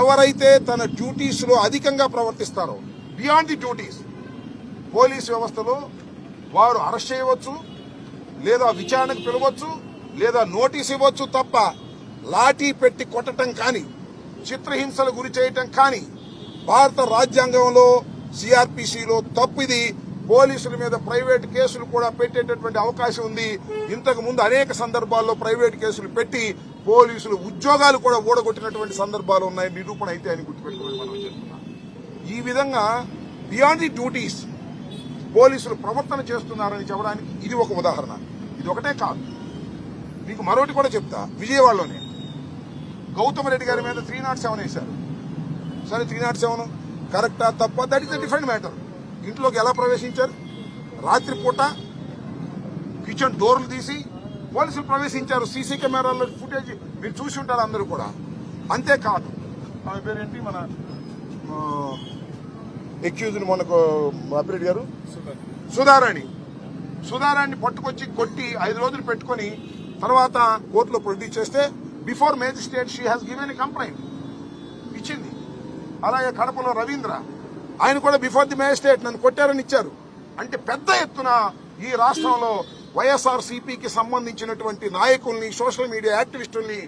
ఎవరైతే తన డ్యూటీస్ లో అధికంగా ప్రవర్తిస్తారో బియాండ్ ది డ్యూటీస్ పోలీస్ వ్యవస్థలో వారు అరెస్ట్ చేయవచ్చు, లేదా విచారణకు పిలవచ్చు, లేదా నోటీస్ ఇవ్వచ్చు తప్ప లాఠీ పెట్టి కొట్టడం కానీ, చిత్రహింసలు గురి చేయటం కానీ భారత రాజ్యాంగంలో సిఆర్పిసిలో తప్పిది. పోలీసుల మీద ప్రైవేట్ కేసులు కూడా పెట్టేటటువంటి అవకాశం ఉంది. ఇంతకు ముందు అనేక సందర్భాల్లో ప్రైవేట్ కేసులు పెట్టి పోలీసులు ఉద్యోగాలు కూడా ఊడగొట్టినటువంటి సందర్భాలు ఉన్నాయి. నిరూపణ అయితే అని గుర్తుపెట్టుకోవాలి మనం చేస్తున్నాం. ఈ విధంగా బియాండ్ ది డ్యూటీస్ పోలీసులు ప్రవర్తన చేస్తున్నారని చెప్పడానికి ఇది ఒక ఉదాహరణ. ఇది ఒకటే కాదు, మీకు మరొకటి కూడా చెప్తా. విజయవాడలోనే గౌతమ్ రెడ్డి గారి మీద 307 వేశారు. సరే 307 కరెక్టా తప్ప, that is the different matter. ఇంట్లోకి ఎలా ప్రవేశించారు? రాత్రిపూట కిచెన్ డోర్లు తీసి పోలీసులు ప్రవేశించారు. సీసీ కెమెరాల్లో ఫుటేజ్ మీరు చూసి ఉంటారు అందరూ కూడా. అంతేకాదు, ఆమె పేరేంటి, మన ఎక్యూజ్డ్ మనకు అప్రెడ్ గారు సుధారాణి పట్టుకొచ్చి కొట్టి 5 రోజులు పెట్టుకుని తర్వాత కోర్టులో ప్రొడ్యూస్ చేస్తే before magistrate she has given a complaint ఇచ్చింది. అలాగే కడపలో రవీంద్ర, ఆయన కూడా బిఫోర్ ది మేజిస్ట్రేట్ నన్ను కొట్టారని ఇచ్చారు. అంటే పెద్ద ఎత్తున ఈ రాష్ట్రంలో వైఎస్ఆర్సీపీకి సంబంధించినటువంటి నాయకుల్ని, సోషల్ మీడియా యాక్టివిస్టుల్ని